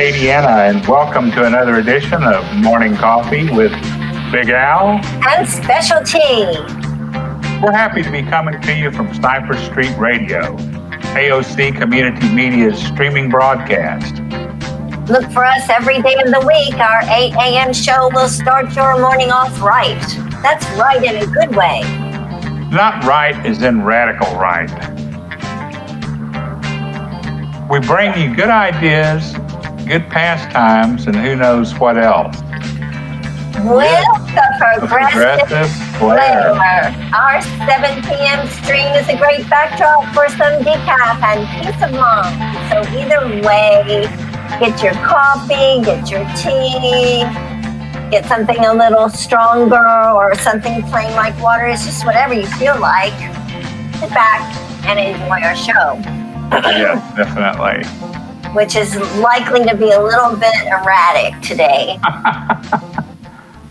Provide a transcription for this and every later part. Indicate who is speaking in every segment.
Speaker 1: Louisiana, and welcome to another edition of Morning Coffee with Big Al
Speaker 2: and Specialty.
Speaker 1: We're happy to be coming to you from Sniper Street Radio, AOC Community Media's streaming broadcast.
Speaker 2: Look for us every day of the week. Our 8 a.m. show will start your morning off right. That's right in a good way.
Speaker 1: Not right as in radical right. We bring you good ideas, good pastimes, and who knows what else.
Speaker 2: With the progressive flair. Our 7 p.m. stream is a great backdrop for some decaf and peace of mind. So either way, get your coffee, get your tea, get something a little stronger or something plain like water. It's just whatever you feel like. Sit back and enjoy our show.
Speaker 1: Yes, definitely.
Speaker 2: Which is likely to be a little bit erratic today.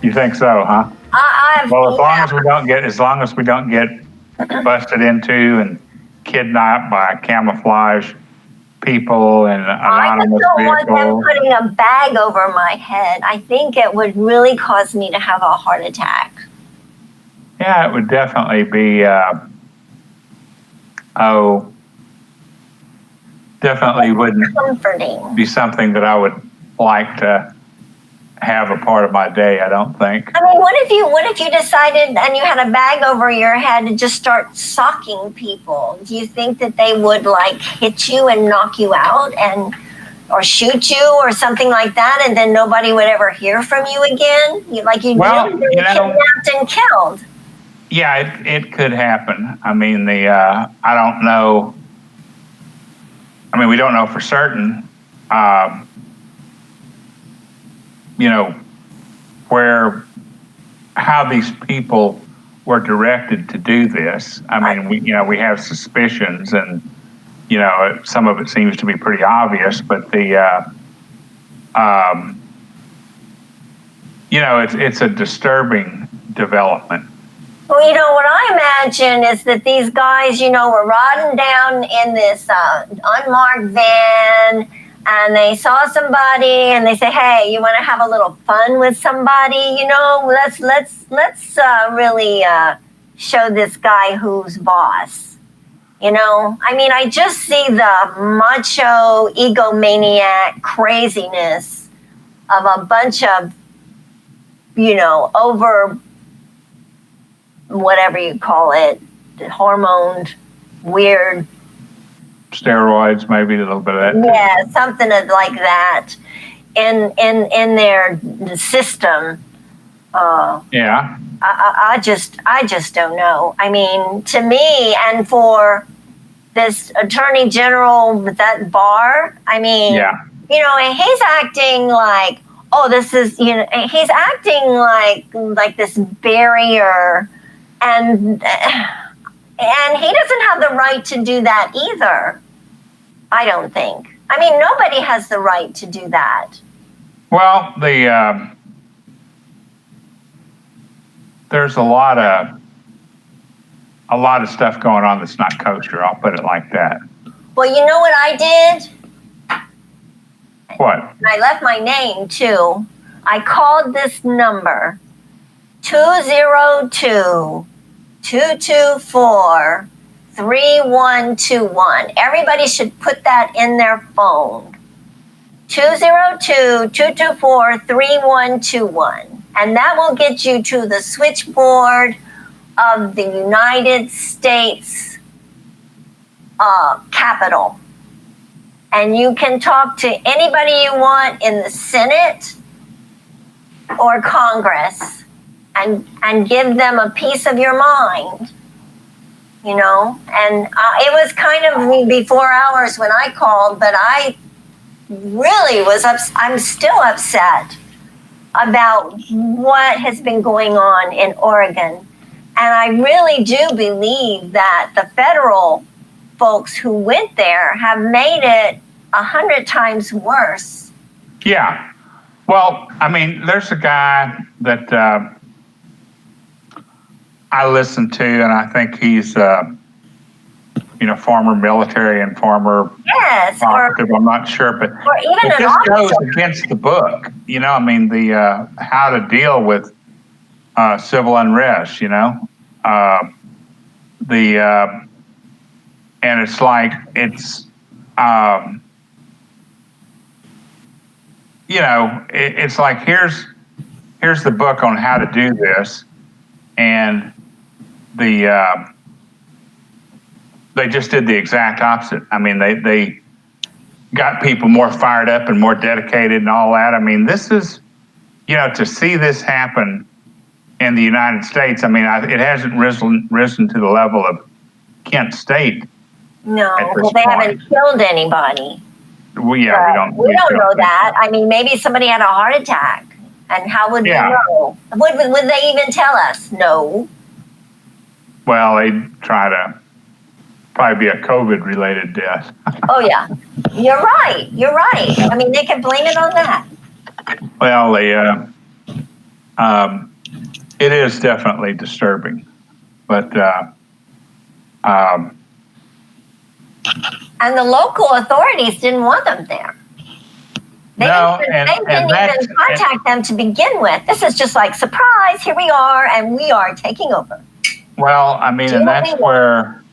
Speaker 1: You think so, huh? Well, as long as we don't get busted into and kidnapped by camouflage people and anonymous vehicles. I just don't want them
Speaker 2: putting a bag over my head. I think it would really cause me to have a heart attack.
Speaker 1: Yeah, it would definitely be. Definitely wouldn't
Speaker 2: comforting.
Speaker 1: Be something that I would like to have a part of my day, I don't think.
Speaker 2: I mean, what if you decided and you had a bag over your head to just start socking people? Do you think that they would like hit you and knock you out or shoot you or something like that, and then nobody would ever hear from you again? You'd be kidnapped and killed.
Speaker 1: Yeah, it could happen. I mean, I don't know. I mean, we don't know for certain, how these people were directed to do this. I mean, we have suspicions, and some of it seems to be pretty obvious. But it's a disturbing development.
Speaker 2: Well, what I imagine is that these guys, were riding down in this unmarked van, and they saw somebody, and they say, "Hey, you want to have a little fun with somebody? Let's really show this guy who's boss." I mean, I just see the macho, egomaniac craziness of a bunch of, over. Whatever you call it, hormoned, weird.
Speaker 1: Steroids, maybe a little bit of that.
Speaker 2: Yeah, something like that in their system.
Speaker 1: Yeah.
Speaker 2: I just don't know. I mean, to me, and for this attorney general with that bar, I mean,
Speaker 1: yeah.
Speaker 2: He's acting like, this is, he's acting like this barrier. And he doesn't have the right to do that either, I don't think. I mean, nobody has the right to do that.
Speaker 1: Well, there's a lot of stuff going on that's not kosher. I'll put it like that.
Speaker 2: Well, you know what I did?
Speaker 1: What?
Speaker 2: I left my name too. I called this number. 202-224-3121. Everybody should put that in their phone. 202-224-3121. And that will get you to the switchboard of the United States Capitol. And you can talk to anybody you want in the Senate or Congress. And give them a piece of your mind, and it was kind of before hours when I called, but I really I'm still upset about what has been going on in Oregon. And I really do believe that the federal folks who went there have made it 100 times worse.
Speaker 1: Yeah. Well, I mean, there's a guy that I listen to, and I think he's former military and former
Speaker 2: yes,
Speaker 1: operative. I'm not sure, but
Speaker 2: or even
Speaker 1: it
Speaker 2: an
Speaker 1: just goes
Speaker 2: officer.
Speaker 1: against the book. I mean, the how to deal with civil unrest. And it's like it's it's like here's the book on how to do this, and they just did the exact opposite. I mean, they got people more fired up and more dedicated and all that. I mean, this is, to see this happen in the United States. I mean, it hasn't risen to the level of Kent State.
Speaker 2: No, well, they haven't killed anybody.
Speaker 1: Well, yeah,
Speaker 2: we don't know that. I mean, maybe somebody had a heart attack, and how would we know? Would they even tell us? No.
Speaker 1: Well, they'd try to probably be a COVID-related death.
Speaker 2: Oh yeah, you're right. You're right. I mean, they can blame it on that.
Speaker 1: Well, it is definitely disturbing, but.
Speaker 2: And the local authorities didn't want them there. They didn't even contact them to begin with. This is just like, surprise, here we are, and we are taking over.
Speaker 1: Well, I mean, and that's where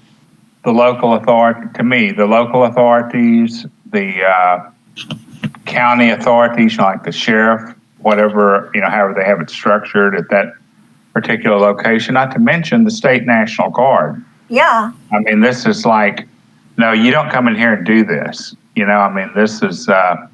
Speaker 1: the local authorities, the county authorities, like the sheriff, whatever, however they have it structured at that particular location, not to mention the state National Guard.
Speaker 2: Yeah.
Speaker 1: I mean, this is like, no, you don't come in here and do this. I mean, this is, I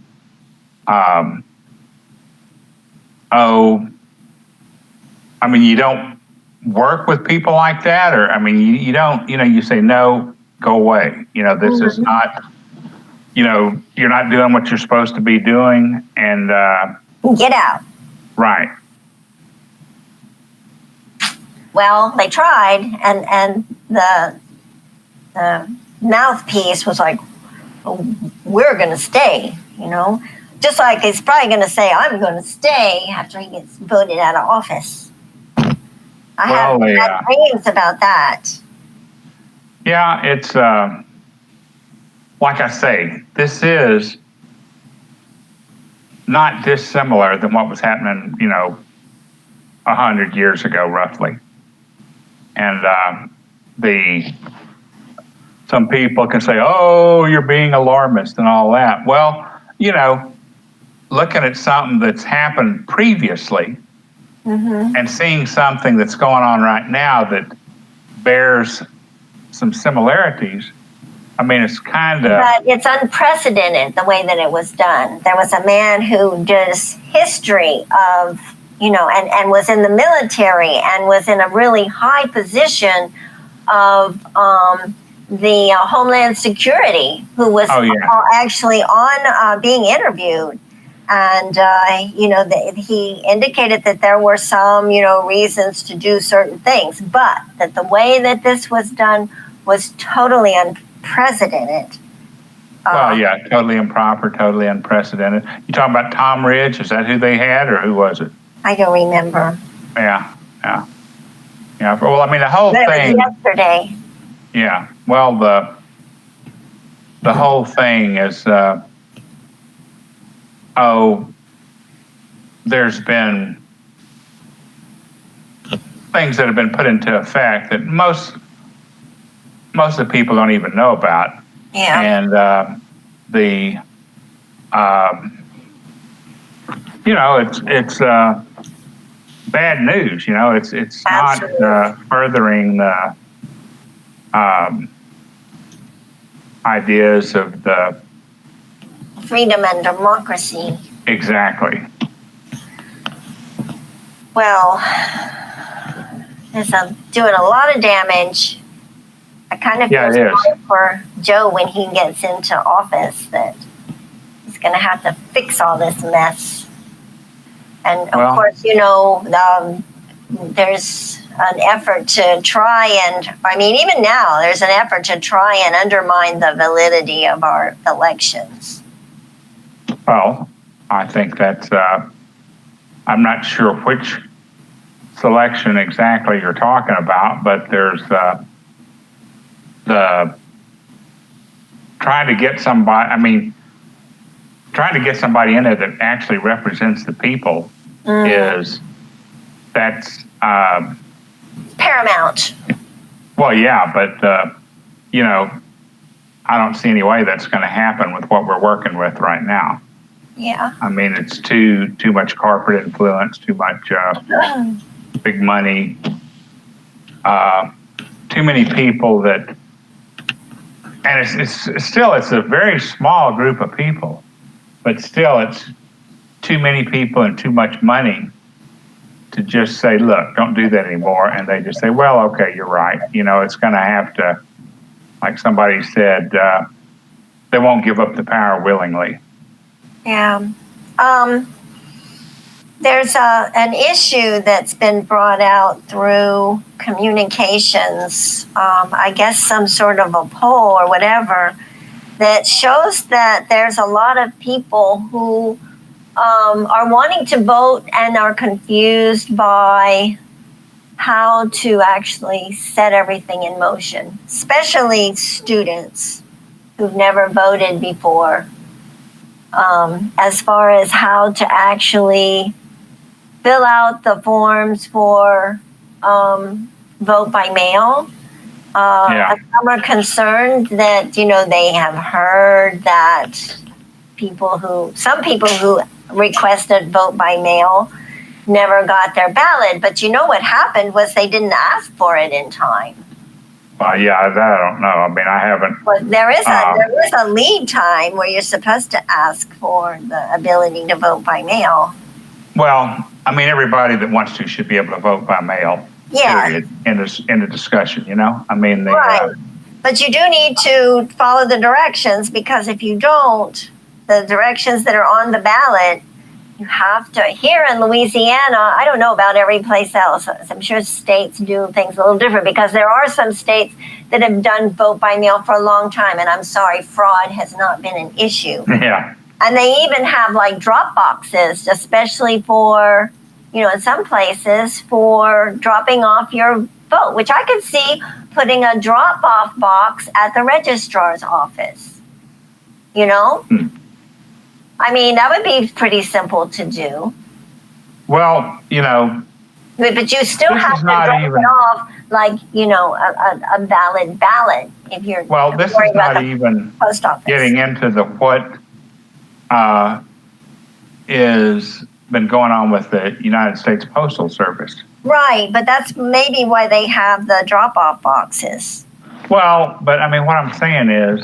Speaker 1: mean, you don't work with people like that, or, I mean, you don't, you say, no, go away. This is not, you're not doing what you're supposed to be doing, and
Speaker 2: get out.
Speaker 1: Right.
Speaker 2: Well, they tried, and the mouthpiece was like, oh, we're going to stay, just like he's probably going to say, I'm going to stay after he gets voted out of office. I have had dreams about that.
Speaker 1: Yeah, it's like I say, this is not dissimilar than what was happening, 100 years ago, roughly. And some people can say, oh, you're being alarmist and all that. Well, looking at something that's happened previously and seeing something that's going on right now that bears some similarities, I mean, it's kind of...
Speaker 2: But it's unprecedented the way that it was done. There was a man who does history of, and was in the military and was in a really high position of the Homeland Security, who was actually on being interviewed. And, he indicated that there were some, reasons to do certain things, but that the way that this was done was totally unprecedented.
Speaker 1: Well, yeah, totally improper, totally unprecedented. You talking about Tom Ridge? Is that who they had, or who was it?
Speaker 2: I don't remember.
Speaker 1: Yeah. Well, I mean, the whole thing.
Speaker 2: It was yesterday.
Speaker 1: Yeah. Well, the whole thing is, there's been things that have been put into effect that most of the people don't even know about.
Speaker 2: Yeah.
Speaker 1: And it's bad news. It's not furthering the ideas of the
Speaker 2: freedom and democracy.
Speaker 1: Exactly.
Speaker 2: Well, it's doing a lot of damage. I kind of feel sorry for Joe when he gets into office, that he's going to have to fix all this mess. And of course, there's an effort to try and, even now, there's an effort to try and undermine the validity of our elections.
Speaker 1: Well, I think that's, I'm not sure which selection exactly you're talking about, but there's the trying to get somebody, trying to get somebody in there that actually represents the people that's
Speaker 2: paramount.
Speaker 1: Well, yeah, but I don't see any way that's going to happen with what we're working with right now.
Speaker 2: Yeah.
Speaker 1: It's too much corporate influence, too much big money, too many people that, and it's a very small group of people, but still it's too many people and too much money to just say, look, don't do that anymore. And they just say, well, okay, you're right. It's going to have to, like somebody said, they won't give up the power willingly.
Speaker 2: Yeah. There's an issue that's been brought out through communications, I guess some sort of a poll or whatever, that shows that there's a lot of people who are wanting to vote and are confused by how to actually set everything in motion, especially students who've never voted before, as far as how to actually fill out the forms for vote by mail. Some are concerned that, they have heard that some people who requested vote by mail never got their ballot. But what happened was they didn't ask for it in time.
Speaker 1: Well, yeah, that I don't know. I haven't.
Speaker 2: But there is a lead time where you're supposed to ask for the ability to vote by mail.
Speaker 1: Well, everybody that wants to should be able to vote by mail.
Speaker 2: Yeah.
Speaker 1: Period. In the discussion,
Speaker 2: Right. But you do need to follow the directions, because if you don't, the directions that are on the ballot, you have to. Here in Louisiana, I don't know about every place else. I'm sure states do things a little different, because there are some states that have done vote by mail for a long time. And I'm sorry, fraud has not been an issue.
Speaker 1: Yeah.
Speaker 2: And they even have like drop boxes, especially for, in some places for dropping off your vote, which I could see putting a drop off box at the registrar's office. That would be pretty simple to do.
Speaker 1: Well,
Speaker 2: But you still have to drop it off like, a valid ballot if you're.
Speaker 1: Well, this is not even
Speaker 2: post office.
Speaker 1: Getting into the what is been going on with the United States Postal Service.
Speaker 2: Right, but that's maybe why they have the drop-off boxes.
Speaker 1: Well, but what I'm saying is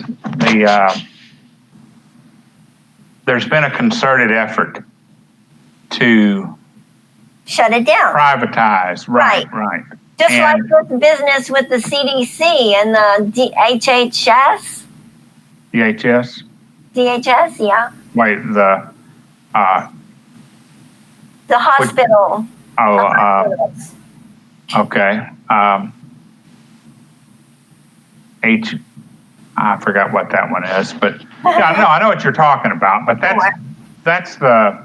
Speaker 1: there's been a concerted effort to
Speaker 2: shut it down,
Speaker 1: privatize. Right.
Speaker 2: Just like this business with the CDC and the DHS. DHS, yeah.
Speaker 1: Wait, the
Speaker 2: hospital.
Speaker 1: Okay. I forgot what that one is, but yeah, no, I know what you're talking about. But that's the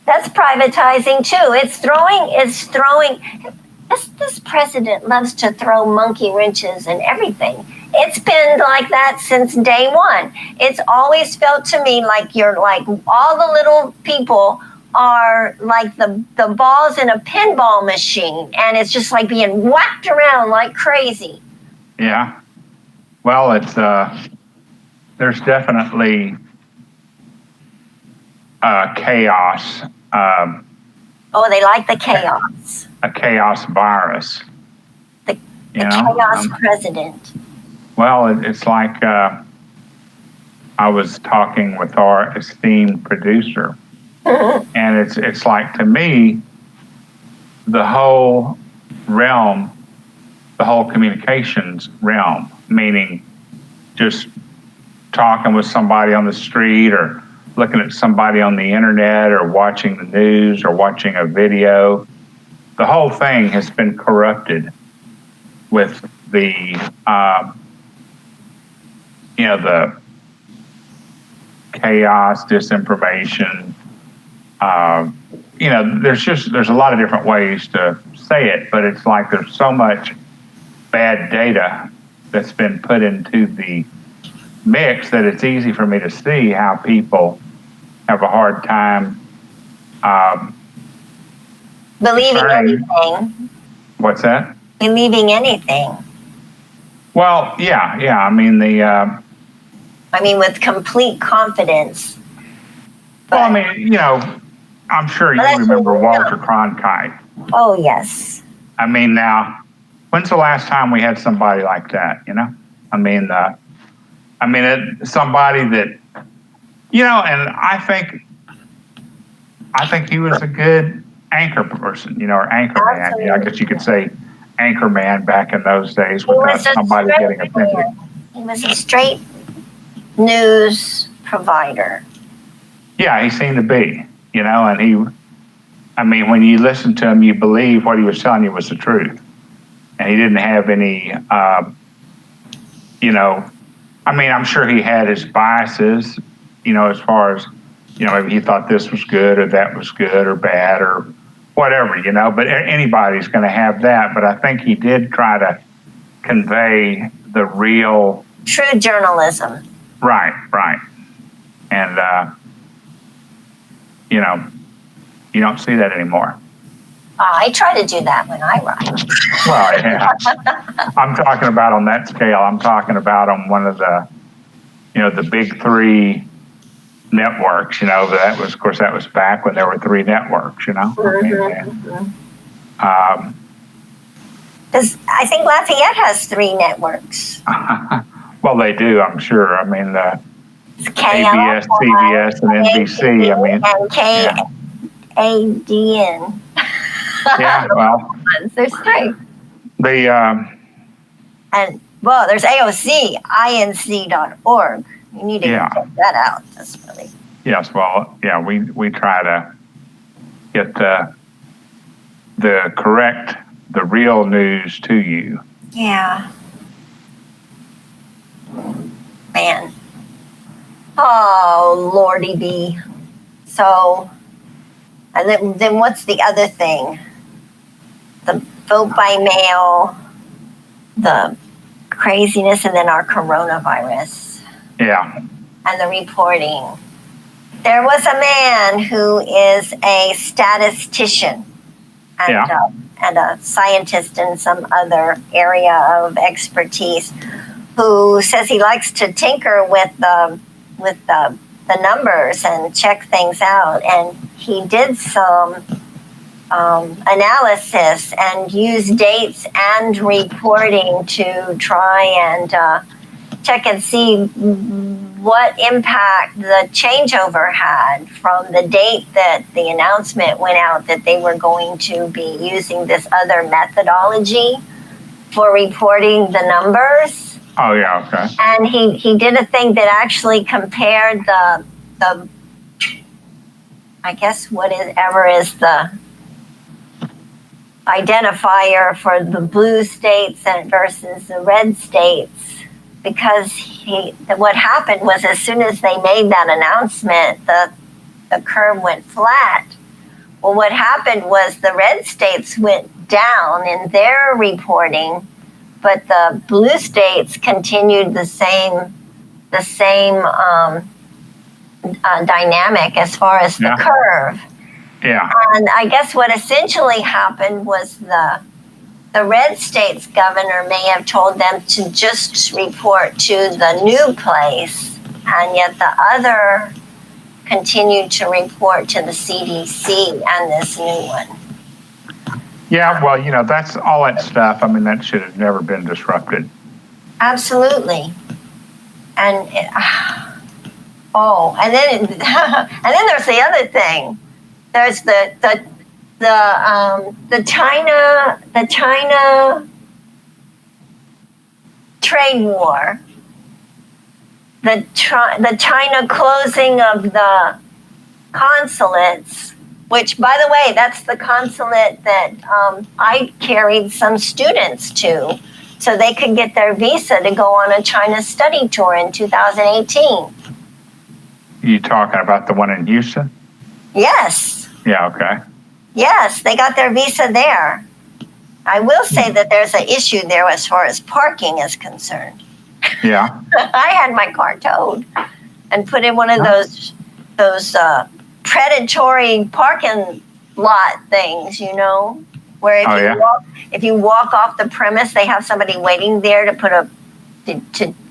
Speaker 2: that's privatizing too. It's throwing. This president loves to throw monkey wrenches and everything. It's been like that since day one. It's always felt to me like you're like all the little people are like the balls in a pinball machine, and it's just like being whacked around like crazy.
Speaker 1: Yeah. Well, it's there's definitely chaos.
Speaker 2: They like the chaos.
Speaker 1: A chaos virus.
Speaker 2: The chaos president.
Speaker 1: Well, it's like I was talking with our esteemed producer, and it's like, to me, the whole realm, the whole communications realm, meaning just talking with somebody on the street or looking at somebody on the internet or watching the news or watching a video, the whole thing has been corrupted with the the chaos, disinformation. There's a lot of different ways to say it, but it's like there's so much bad data that's been put into the mix that it's easy for me to see how people have a hard time
Speaker 2: believing
Speaker 1: discerning.
Speaker 2: anything.
Speaker 1: What's that?
Speaker 2: Believing anything.
Speaker 1: Well, yeah. I mean,
Speaker 2: with complete confidence.
Speaker 1: Well, I mean, I'm sure you remember Walter Cronkite.
Speaker 2: Oh, yes.
Speaker 1: I mean, now, when's the last time we had somebody like that, somebody that, and I think he was a good anchor person, or anchor man. I guess you could say anchor man back in those days without somebody getting offended.
Speaker 2: He was a straight news provider.
Speaker 1: Yeah, he seemed to be, and when you listen to him, you believe what he was telling you was the truth. And he didn't have any, I'm sure he had his biases, as far as, maybe he thought this was good or that was good or bad or whatever, but anybody's going to have that. But I think he did try to convey the real...
Speaker 2: True journalism.
Speaker 1: Right. And, you don't see that anymore.
Speaker 2: I try to do that when I write.
Speaker 1: Well, yeah. I'm talking about on that scale. I'm talking about on one of the, the big three networks. That was back when there were three networks.
Speaker 2: Mm-hmm. I think Lafayette has three networks.
Speaker 1: Well, they do. I'm sure.
Speaker 2: KL,
Speaker 1: ABS, CBS, and NBC.
Speaker 2: And KADN.
Speaker 1: Yeah, well,
Speaker 2: there's three.
Speaker 1: There's
Speaker 2: AOC, inc.org. You need to check that out. That's really...
Speaker 1: Yes, well, yeah, we try to get the real news to you.
Speaker 2: Yeah. Man. Oh, Lordy B. So, and then what's the other thing? The vote by mail, the craziness, and then our coronavirus.
Speaker 1: Yeah.
Speaker 2: And the reporting. There was a man who is a statistician and a scientist in some other area of expertise who says he likes to tinker with the numbers and check things out. And he did some analysis and used dates and reporting to try and check and see what impact the changeover had from the date that the announcement went out that they were going to be using this other methodology for reporting the numbers.
Speaker 1: Oh, yeah, okay.
Speaker 2: And he did a thing that actually compared the I guess whatever is the identifier for the blue states and versus the red states, because what happened was as soon as they made that announcement, the curve went flat. Well, what happened was the red states went down in their reporting, but the blue states continued the same dynamic as far as the curve.
Speaker 1: Yeah.
Speaker 2: And I guess what essentially happened was the red state's governor may have told them to just report to the new place, and yet the other continued to report to the CDC and this new one.
Speaker 1: Yeah, well, that's all that stuff. That should have never been disrupted.
Speaker 2: Absolutely. And and then there's the other thing. There's the China trade war. The China closing of the consulates, which, by the way, that's the consulate that I carried some students to so they could get their visa to go on a China study tour in 2018.
Speaker 1: You talking about the one in Houston?
Speaker 2: Yes.
Speaker 1: Yeah, okay.
Speaker 2: Yes, they got their visa there. I will say that there's an issue there as far as parking is concerned.
Speaker 1: Yeah.
Speaker 2: I had my car towed and put in one of those predatory parking lot things, where if you walk off the premise, they have somebody waiting there to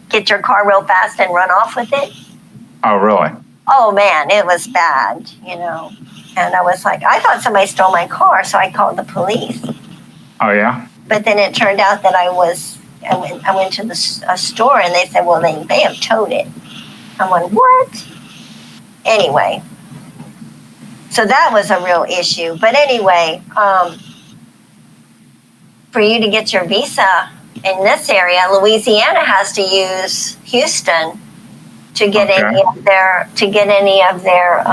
Speaker 2: get your car real fast and run off with it.
Speaker 1: Oh, really?
Speaker 2: Oh man, it was bad, And I was like, I thought somebody stole my car, so I called the police.
Speaker 1: Oh yeah.
Speaker 2: But then it turned out that I went to a store and they said, well, they have towed it. I went, what? Anyway, so that was a real issue. But anyway, for you to get your visa in this area, Louisiana has to use Houston to get any of their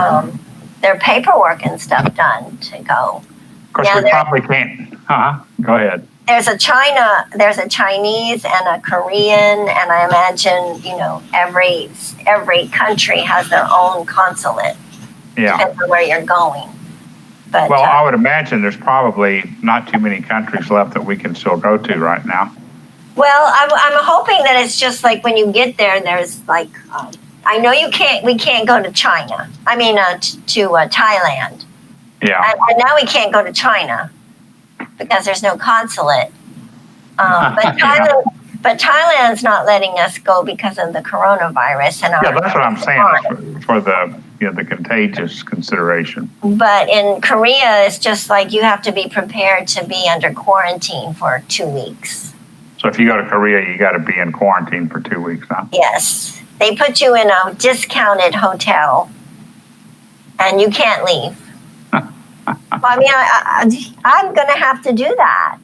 Speaker 2: paperwork and stuff done to go.
Speaker 1: Of course, we probably can't. Go ahead.
Speaker 2: There's a Chinese and a Korean, and I imagine, every country has their own consulate.
Speaker 1: Yeah.
Speaker 2: Depends on where you're going. But,
Speaker 1: I would imagine there's probably not too many countries left that we can still go to right now.
Speaker 2: Well, I'm hoping that it's just like when you get there, there's like, I know we can't go to China. I mean, to Thailand.
Speaker 1: Yeah.
Speaker 2: And now we can't go to China because there's no consulate. But Thailand's not letting us go because of the coronavirus. And
Speaker 1: that's what I'm saying for the contagious consideration.
Speaker 2: But in Korea, it's just like you have to be prepared to be under quarantine for 2 weeks.
Speaker 1: So if you go to Korea, you got to be in quarantine for 2 weeks, huh?
Speaker 2: Yes. They put you in a discounted hotel and you can't leave. I mean, I'm going to have to do that.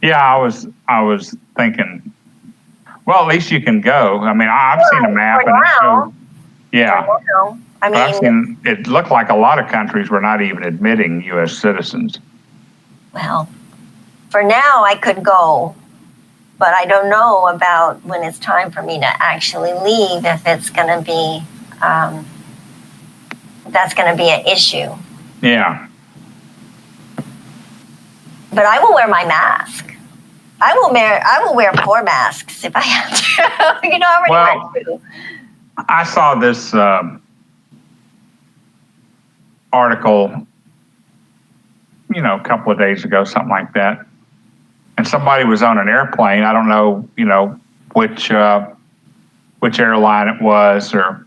Speaker 1: Yeah, I was thinking, well, at least you can go. I mean, I've seen a map. I've seen, it looked like a lot of countries were not even admitting U.S. citizens.
Speaker 2: Well, for now I could go, but I don't know about when it's time for me to actually leave, if it's going to be, that's going to be an issue.
Speaker 1: Yeah.
Speaker 2: But I will wear my mask. I will wear 4 masks if I have to. I already wear 2.
Speaker 1: I saw this article, a couple of days ago, something like that. And somebody was on an airplane. I don't know, which airline it was or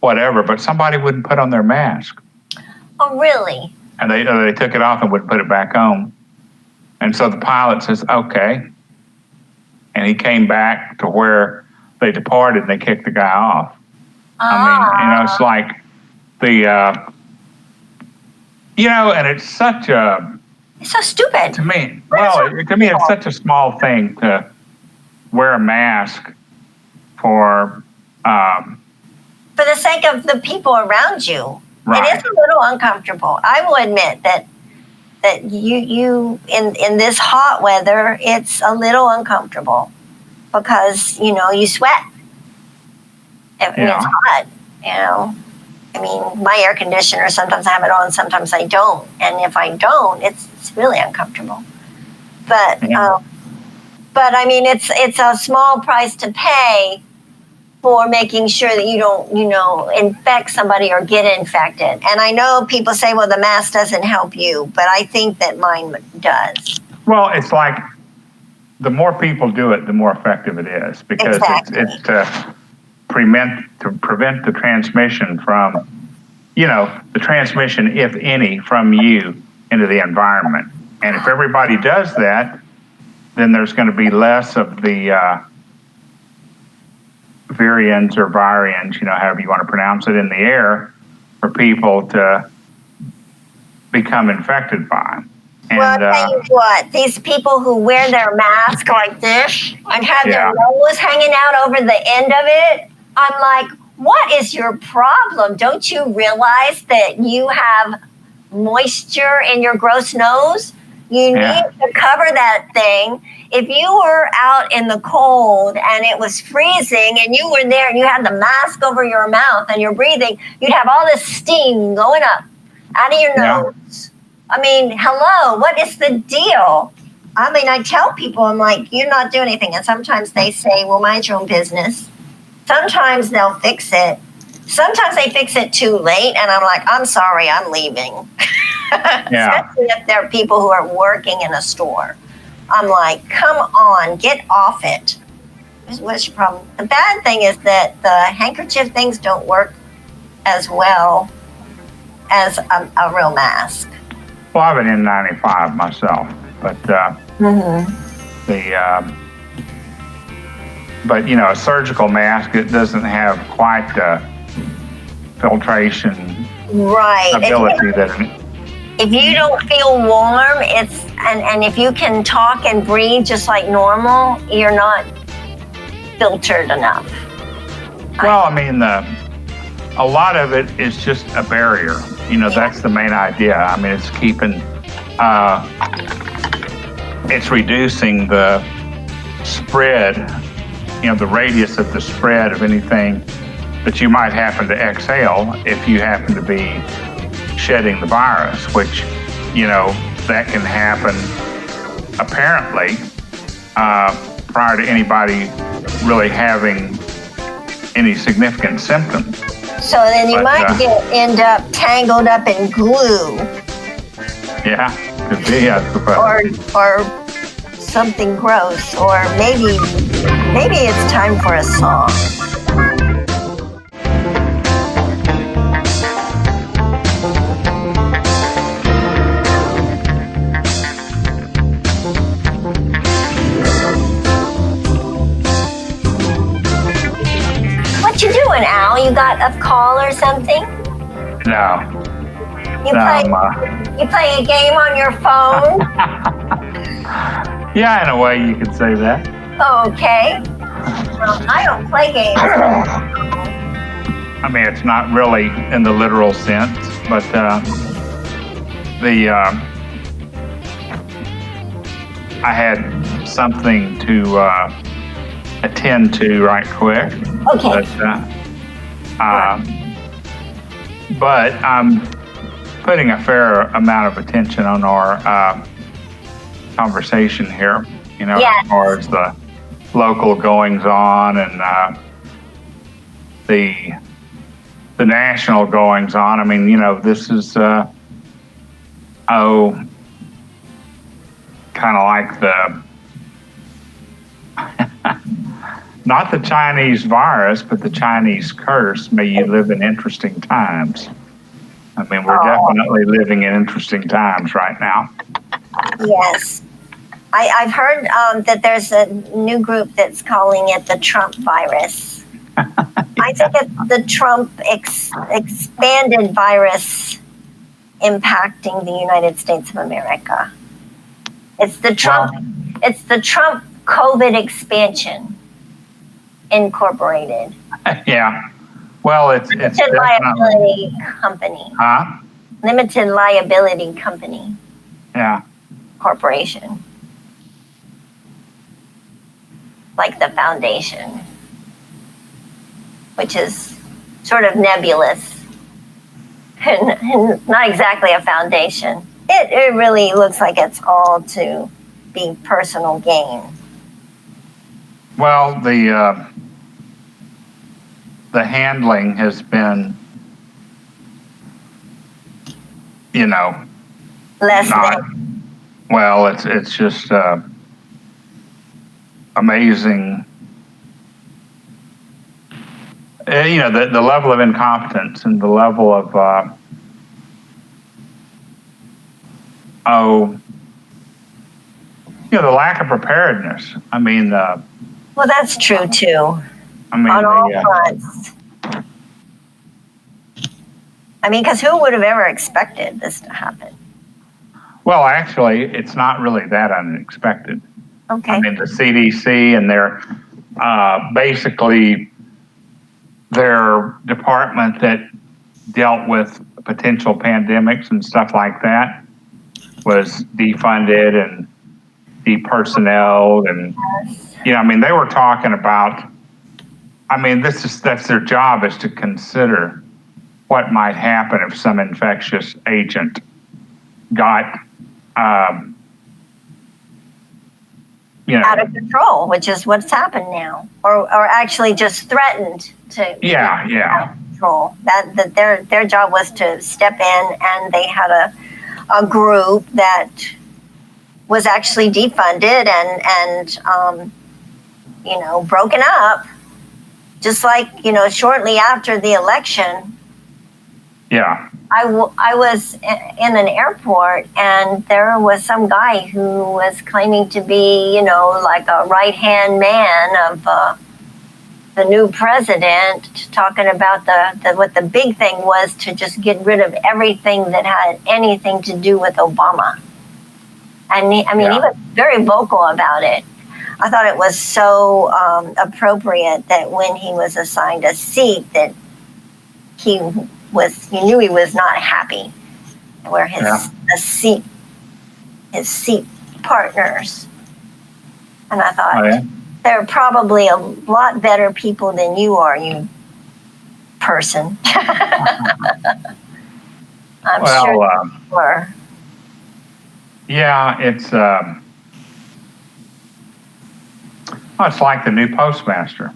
Speaker 1: whatever, but somebody wouldn't put on their mask.
Speaker 2: Oh, really?
Speaker 1: And they took it off and wouldn't put it back on. And so the pilot says, okay. And he came back to where they departed and they kicked the guy off. I mean, it's like and it's such a...
Speaker 2: It's so stupid.
Speaker 1: To me, it's such a small thing to wear a mask for
Speaker 2: the sake of the people around you.
Speaker 1: Right.
Speaker 2: It is a little uncomfortable. I will admit that you in this hot weather, it's a little uncomfortable because, you sweat. It's hot, I mean, my air conditioner, sometimes I have it on, sometimes I don't. And if I don't, it's really uncomfortable. But I mean, it's a small price to pay for making sure that you don't, infect somebody or get infected. And I know people say, well, the mask doesn't help you, but I think that mine does.
Speaker 1: Well, it's like the more people do it, the more effective it is, because it's to prevent the transmission from, the transmission, if any, from you into the environment. And if everybody does that, then there's going to be less of the virions or virions, however you want to pronounce it, in the air for people to become infected by. And,
Speaker 2: well, I'll tell you what, these people who wear their mask like this and have their nose hanging out over the end of it, I'm like, what is your problem? Don't you realize that you have moisture in your gross nose? You need to cover that thing. If you were out in the cold and it was freezing and you were there and you had the mask over your mouth and you're breathing, you'd have all this steam going up out of your nose. I mean, hello, what is the deal? I mean, I tell people, I'm like, you're not doing anything. And sometimes they say, well, mind your own business. Sometimes they'll fix it. Sometimes they fix it too late. And I'm like, I'm sorry, I'm leaving.
Speaker 1: Yeah.
Speaker 2: Especially if there are people who are working in a store. I'm like, come on, get off it. What's your problem? The bad thing is that the handkerchief things don't work as well as a real mask.
Speaker 1: Well, I've been in 95 myself, but but you know, a surgical mask, it doesn't have quite the filtration ability that.
Speaker 2: If you don't feel warm, and if you can talk and breathe just like normal, you're not filtered enough.
Speaker 1: Well, I mean, a lot of it is just a barrier. You know, that's the main idea. I mean, it's keeping, it's reducing the spread, you know, the radius of the spread of anything that you might happen to exhale if you happen to be shedding the virus, which, you know, that can happen apparently prior to anybody really having any significant symptoms.
Speaker 2: So then you might end up tangled up in glue.
Speaker 1: Yeah, could be, I suppose.
Speaker 2: Or something gross, or maybe it's time for a song. What you doing, Al? You got a call or something?
Speaker 1: No.
Speaker 2: You play a game on your phone?
Speaker 1: Yeah, in a way you could say that.
Speaker 2: Okay. Well, I don't play games.
Speaker 1: I mean, it's not really in the literal sense, but I had something to attend to right quick.
Speaker 2: Okay.
Speaker 1: But I'm putting a fair amount of attention on our conversation here, you know,
Speaker 2: yes.
Speaker 1: As far as the local goings on and the national goings on. I mean, you know, this is kind of like the not the Chinese virus, but the Chinese curse. May you live in interesting times. I mean, we're definitely living in interesting times right now.
Speaker 2: Yes. I've heard that there's a new group that's calling it the Trump virus. I think it's the Trump expanded virus impacting the United States of America. It's the Trump COVID expansion incorporated.
Speaker 1: Yeah. Well, it's
Speaker 2: Limited liability company.
Speaker 1: Huh?
Speaker 2: Limited liability company.
Speaker 1: Yeah.
Speaker 2: Corporation. Like the foundation, which is sort of nebulous and not exactly a foundation. It really looks like it's all to be personal gain.
Speaker 1: Well, the handling has been, you know,
Speaker 2: Less
Speaker 1: not,
Speaker 2: than.
Speaker 1: well, it's just amazing. You know, the level of incompetence and the level of you know, the lack of preparedness. I mean,
Speaker 2: well, that's true too.
Speaker 1: I mean,
Speaker 2: on all fronts. I mean, because who would have ever expected this to happen?
Speaker 1: Well, actually, it's not really that unexpected.
Speaker 2: Okay.
Speaker 1: I mean, the CDC and their basically their department that dealt with potential pandemics and stuff like that was defunded and depersonneled, and you know, I mean, they were talking about. I mean, that's their job, is to consider what might happen if some infectious agent got
Speaker 2: out of control, which is what's happened now, or actually just threatened to
Speaker 1: yeah.
Speaker 2: out of control. That their job was to step in, and they had a group that was actually defunded and broken up, just like shortly after the election.
Speaker 1: Yeah.
Speaker 2: I was in an airport, and there was some guy who was claiming to be, like a right-hand man of the new president, talking about what the big thing was to just get rid of everything that had anything to do with Obama. And he was very vocal about it. I thought it was so appropriate that when he was assigned a seat, that he knew he was not happy where his seat partners. And I thought, they're probably a lot better people than you are, you person. I'm sure you were.
Speaker 1: Yeah, it's it's like the new postmaster.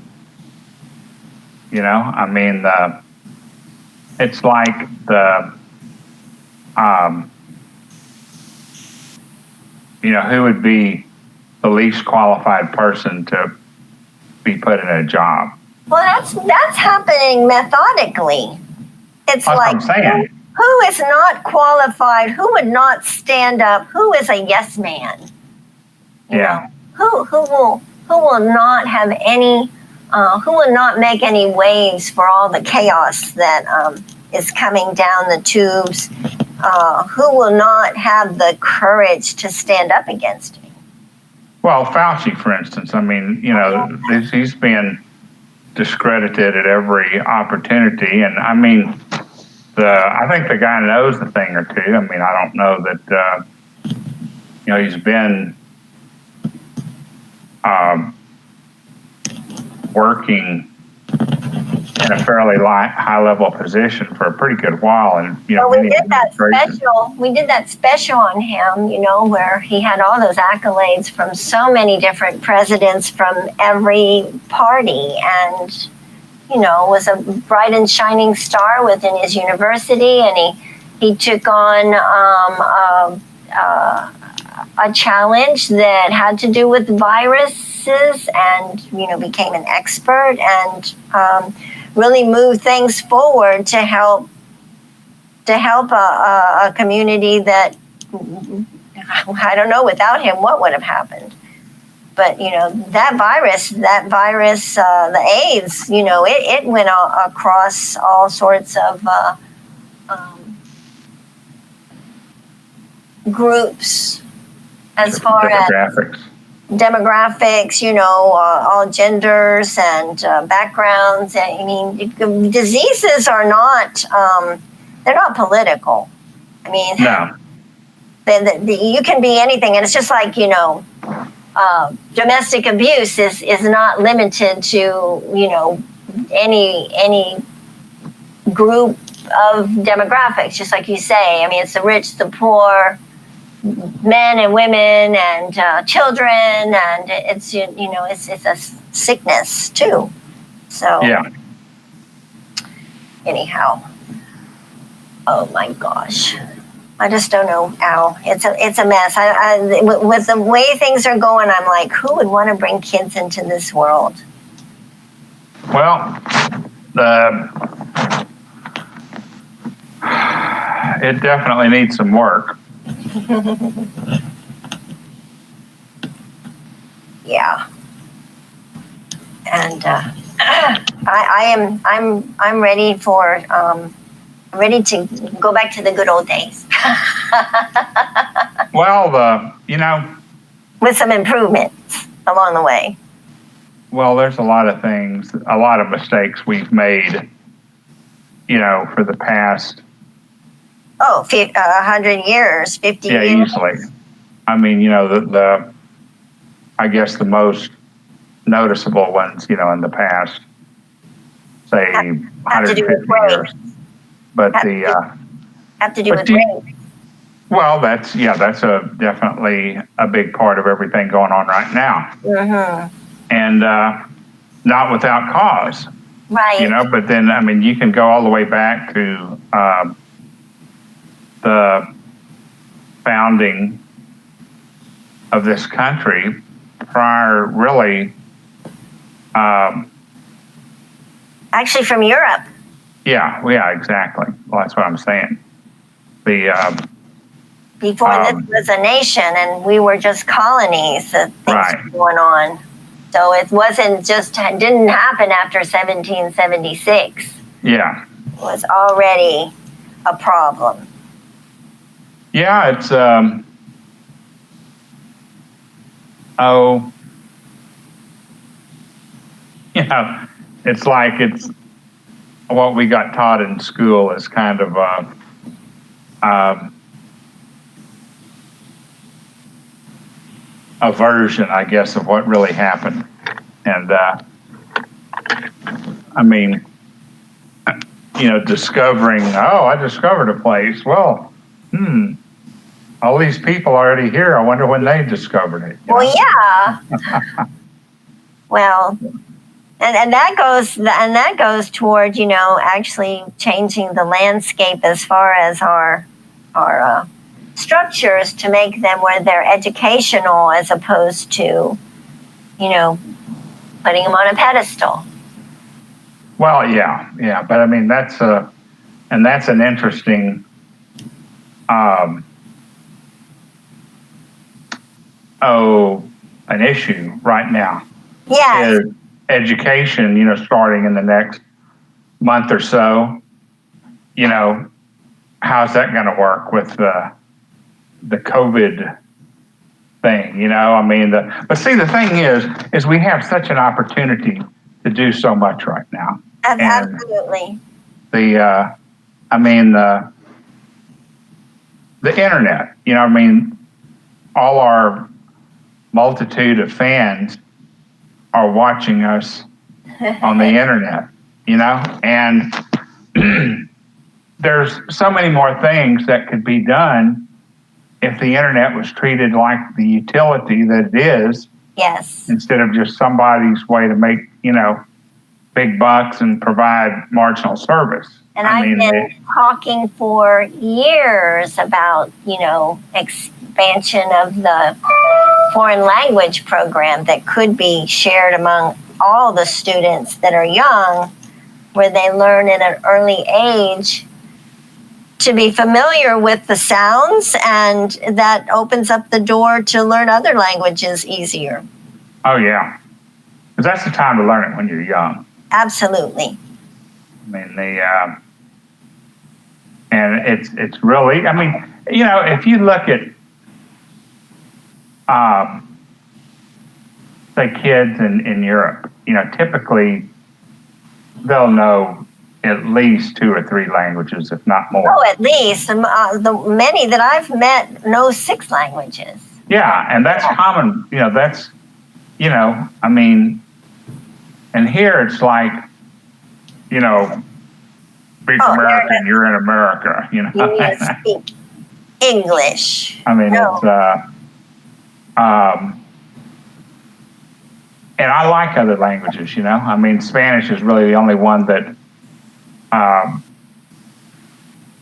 Speaker 1: It's like who would be the least qualified person to be put in a job?
Speaker 2: Well, that's happening methodically. It's
Speaker 1: that's
Speaker 2: like,
Speaker 1: what I'm saying.
Speaker 2: Who is not qualified? Who would not stand up? Who is a yes man? Who will not have any? Who will not make any waves for all the chaos that is coming down the tubes? Who will not have the courage to stand up against me?
Speaker 1: Well, Fauci, for instance, he's been discredited at every opportunity, and I think the guy knows a thing or two. I don't know that he's been working in a fairly high level position for a pretty good while, and we did that special on him, where he had all those accolades from so many different presidents from every party, and was a bright and shining star within his university, and he took on a challenge that had to do with viruses, and became an expert, and really moved things forward to help a community that, I don't know, without him what would have happened. But that virus, the AIDS, it went across all sorts of groups, as far as demographics, all genders and backgrounds. Diseases are not, they're not political. No.
Speaker 2: You can be anything, and it's just like, domestic abuse is not limited to, any group of demographics, just like you say. It's the rich, the poor, men and women, and children, and it's it's a sickness too. So anyhow, oh my gosh, I just don't know, Al. It's a mess. With the way things are going, I'm like, who would want to bring kids into this world?
Speaker 1: Well, it definitely needs some work.
Speaker 2: Yeah, and I'm ready for ready to go back to the good old days.
Speaker 1: Well,
Speaker 2: with some improvements along the way.
Speaker 1: Well, there's a lot of things, a lot of mistakes we've made, for the past
Speaker 2: 100 years, 50 years.
Speaker 1: Yeah, easily. I guess the most noticeable ones, in the past, say, 150 years. But
Speaker 2: have to do with race.
Speaker 1: Well, that's definitely a big part of everything going on right now.
Speaker 2: Mm-hmm.
Speaker 1: And not without cause.
Speaker 2: Right.
Speaker 1: But then, I mean, you can go all the way back to the founding of this country prior, really.
Speaker 2: Actually, from Europe.
Speaker 1: Yeah, exactly. Well, that's what I'm saying.
Speaker 2: Before this was a nation and we were just colonies, that things were going on. So it didn't happen after 1776.
Speaker 1: Yeah.
Speaker 2: It was already a problem.
Speaker 1: Yeah, it's, it's like it's what we got taught in school is kind of a version, I guess, of what really happened. And I mean, discovering, I discovered a place. Well, all these people already here. I wonder when they discovered it.
Speaker 2: Well, yeah. Well, and that goes toward, actually changing the landscape as far as our structures to make them where they're educational as opposed to, putting them on a pedestal.
Speaker 1: Well, yeah, but I mean that's an interesting an issue right now.
Speaker 2: Yes.
Speaker 1: Is education, starting in the next month or so. How's that going to work with the COVID thing? I mean, but see, the thing is we have such an opportunity to do so much right now.
Speaker 2: Absolutely.
Speaker 1: The internet, all our multitude of fans are watching us on the internet, and there's so many more things that could be done if the internet was treated like the utility that it is.
Speaker 2: Yes.
Speaker 1: Instead of just somebody's way to make, big bucks and provide marginal service.
Speaker 2: And I've been talking for years about, expansion of the foreign language program that could be shared among all the students that are young, where they learn at an early age to be familiar with the sounds, and that opens up the door to learn other languages easier.
Speaker 1: Oh, yeah. Because that's the time to learn it when you're young.
Speaker 2: Absolutely.
Speaker 1: I mean, and it's really, if you look at, say, kids in Europe, typically they'll know at least 2 or 3 languages, if not more.
Speaker 2: Oh, at least. The many that I've met know 6 languages.
Speaker 1: Yeah, and that's common. That's, and here it's like, speak American, you're in America,
Speaker 2: You need to speak English.
Speaker 1: It's, and I like other languages, Spanish is really the only one that I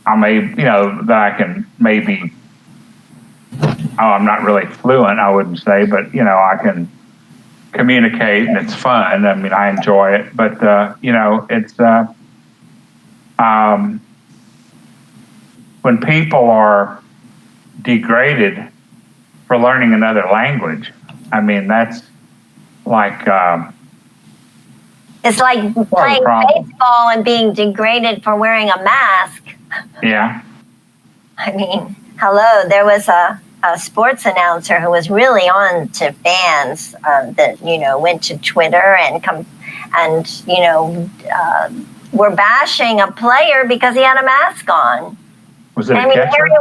Speaker 1: that I can maybe, I'm not really fluent, I wouldn't say, but, I can communicate and it's fun. I enjoy it, but, it's, when people are degraded for learning another language, that's like,
Speaker 2: it's like playing baseball and being degraded for wearing a mask.
Speaker 1: Yeah.
Speaker 2: Hello, there was a sports announcer who was really on to fans that, went to Twitter and were bashing a player because he had a mask on.
Speaker 1: Was it a catcher?
Speaker 2: Here he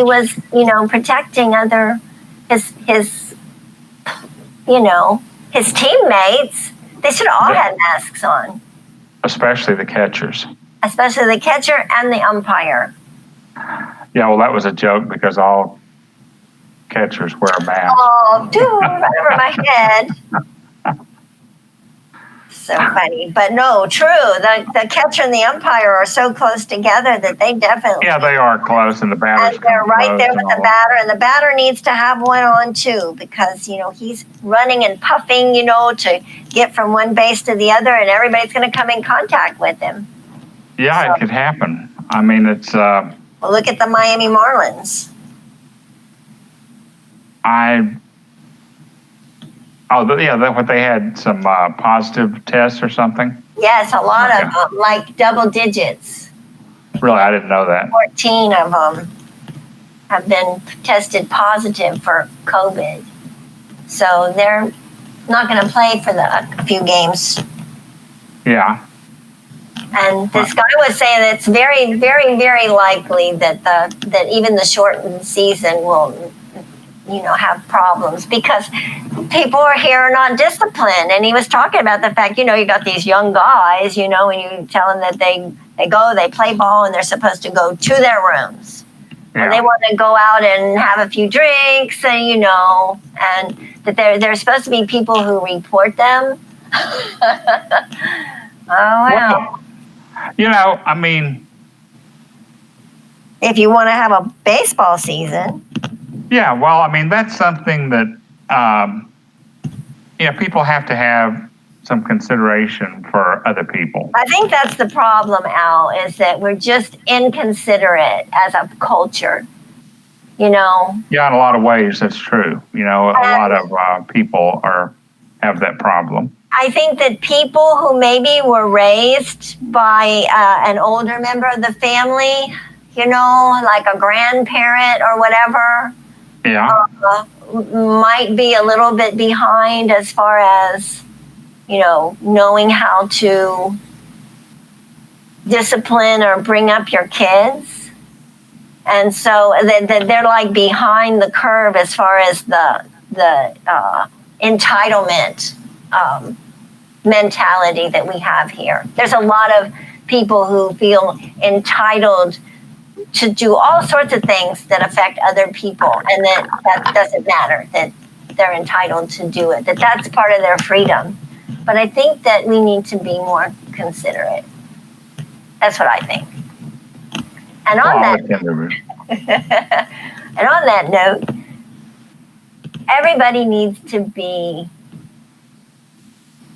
Speaker 2: was, protecting his teammates. They should have all had masks on.
Speaker 1: Especially the catchers.
Speaker 2: Especially the catcher and the umpire.
Speaker 1: Yeah, well, that was a joke because all catchers wear a mask.
Speaker 2: Oh, dude, right over my head. So funny. But no, true. The catcher and the umpire are so close together that they definitely.
Speaker 1: Yeah, they are close, and the batter's
Speaker 2: and they're right there with the
Speaker 1: all
Speaker 2: batter, and the batter needs to have one on too, because he's running and puffing, to get from one base to the other, and everybody's going to come in contact with him.
Speaker 1: Yeah,
Speaker 2: So,
Speaker 1: it could happen. I mean, it's.
Speaker 2: Well, look at the Miami Marlins.
Speaker 1: What they had some positive tests or something.
Speaker 2: Yes, a lot of them, like double digits.
Speaker 1: Really, I didn't know that.
Speaker 2: 14 of them have been tested positive for COVID. So they're not going to play for a few games.
Speaker 1: Yeah.
Speaker 2: And this guy was saying that it's very, very, very likely that even the shortened season will, have problems because people here are not disciplined. And he was talking about the fact, you got these young guys, and you tell them that they play ball and they're supposed to go to their rooms. Yeah. And they want to go out and have a few drinks and, and that they're supposed to be people who report them. Oh, wow.
Speaker 1: Well, I mean,
Speaker 2: if you want to have a baseball season.
Speaker 1: Yeah, well, I mean, that's something that, people have to have some consideration for other people.
Speaker 2: I think that's the problem, Al, is that we're just inconsiderate as a culture, Yeah,
Speaker 1: in a lot of ways, that's true. A lot of people have that problem.
Speaker 2: I think that people who maybe were raised by an older member of the family, like a grandparent or whatever, might be a little bit behind as far as, knowing how to discipline or bring up your kids. And so they're like behind the curve as far as the entitlement mentality that we have here. There's a lot of people who feel entitled to do all sorts of things that affect other people, and that doesn't matter, that they're entitled to do it, that's part of their freedom. But I think that we need to be more considerate. That's what I think. And on that note, everybody needs to be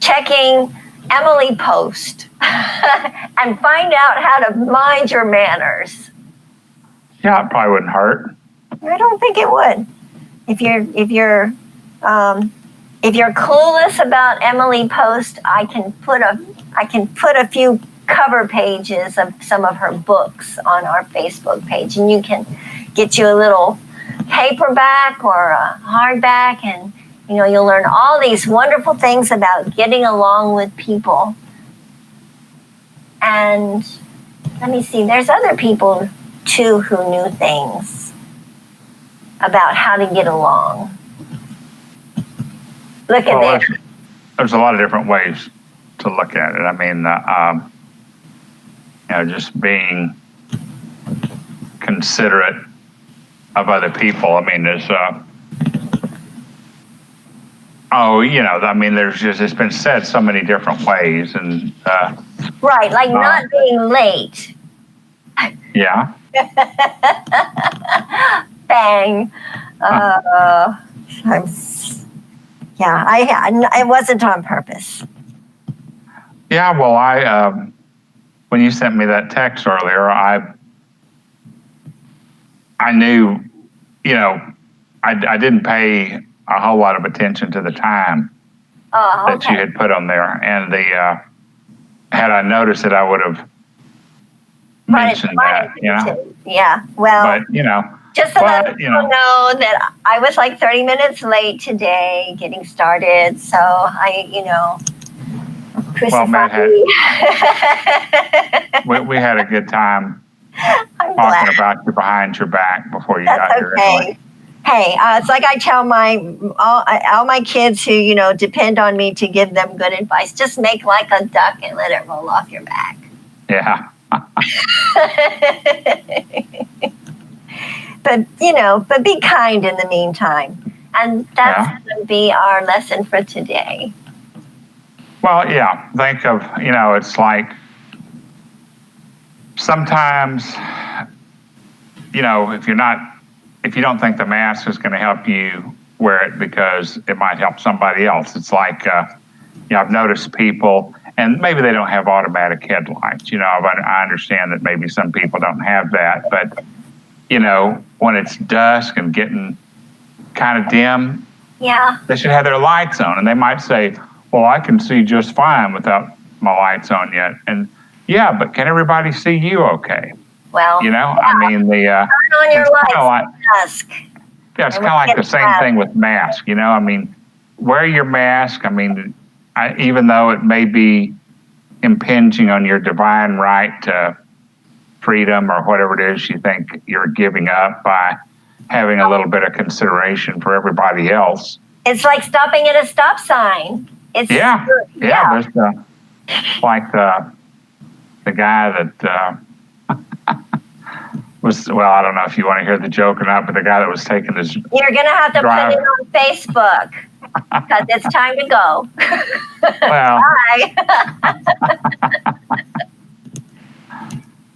Speaker 2: checking Emily Post and find out how to mind your manners.
Speaker 1: Yeah, it probably wouldn't hurt.
Speaker 2: I don't think it would. If you're clueless about Emily Post, I can put a few cover pages of some of her books on our Facebook page, and you can get you a little paperback or a hardback, and you'll learn all these wonderful things about getting along with people. And let me see, there's other people too who knew things about how to get along. Look at this.
Speaker 1: There's a lot of different ways to look at it. I mean, just being considerate of other people. I mean, there's it's been said so many different ways, and
Speaker 2: right, like not being late.
Speaker 1: Yeah.
Speaker 2: Bang. It wasn't on purpose.
Speaker 1: Yeah, well, when you sent me that text earlier, I knew, I didn't pay a whole lot of attention to the time that you had put on there, and had I noticed it, I would have mentioned that.
Speaker 2: Yeah. Well,
Speaker 1: but
Speaker 2: just to let people know that I was like 30 minutes late today getting started, so
Speaker 1: well, Matt we had a good time talking about you behind your back before you got here. Anyway.
Speaker 2: Hey, it's like I tell all my kids who depend on me to give them good advice. Just make like a duck and let it roll off your back.
Speaker 1: Yeah.
Speaker 2: but be kind in the meantime. And that's going to be our lesson for today.
Speaker 1: Well, yeah, think of, it's like sometimes, if you don't think the mask is going to help you, wear it because it might help somebody else. It's like, I've noticed people, and maybe they don't have automatic headlights, but I understand that maybe some people don't have that, but, when it's dusk and getting kind of dim, they should have their lights on, and they might say, well, I can see just fine without my lights on yet. And yeah, but can everybody see you okay?
Speaker 2: Well,
Speaker 1: I mean,
Speaker 2: turn on your lights at dusk.
Speaker 1: Yeah, it's kind of like the same thing with masks, I mean, wear your mask. I mean, even though it may be impinging on your divine right to freedom or whatever it is you think you're giving up by having a little bit of consideration for everybody else.
Speaker 2: It's like stopping at a stop sign. There's
Speaker 1: like the guy that was, well, I don't know if you want to hear the joke or not, but the guy that was taking his
Speaker 2: You're going to have to put it on Facebook because it's time to go.
Speaker 1: Well,
Speaker 2: bye.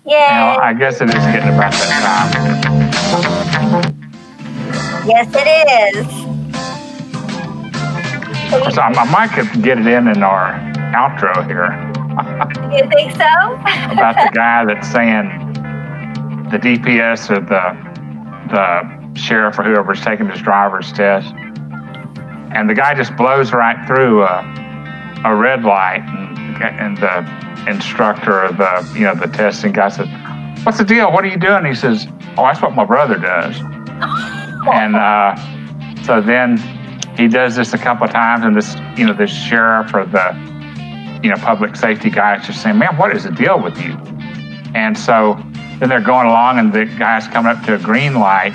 Speaker 2: Yay.
Speaker 1: I guess it is getting about that time.
Speaker 2: Yes, it is.
Speaker 1: So I might could get it in our outro here.
Speaker 2: You think so?
Speaker 1: About the guy that's saying the DPS or the sheriff or whoever's taking his driver's test, and the guy just blows right through a red light, and the instructor or the testing guy says, "What's the deal? What are you doing?" He says, "Oh, that's what my brother does." And so then he does this a couple of times, and this sheriff or the public safety guy is just saying, "Man, what is the deal with you?" And so then they're going along, and the guy's coming up to a green light,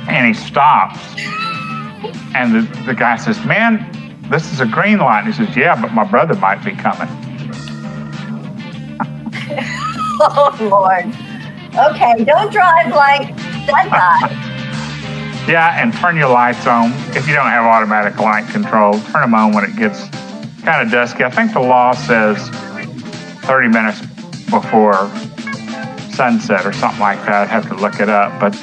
Speaker 1: and he stops, and the guy says, "Man, this is a green light." And he says, "Yeah, but my brother might be coming."
Speaker 2: Oh, Lord. Okay, don't drive like that guy.
Speaker 1: Yeah, and turn your lights on. If you don't have automatic light control, turn them on when it gets kind of dusky. I think the law says 30 minutes before sunset or something like that. I'd have to look it up. But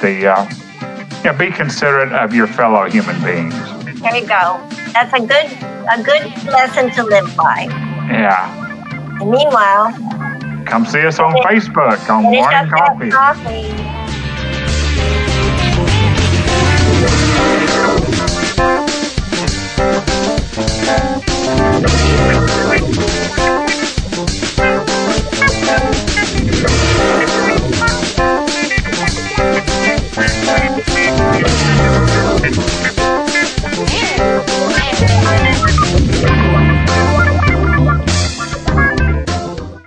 Speaker 1: be considerate of your fellow human beings.
Speaker 2: There you go. That's a good lesson to live by.
Speaker 1: Yeah.
Speaker 2: And meanwhile,
Speaker 1: come see us on Facebook on Morning Coffee.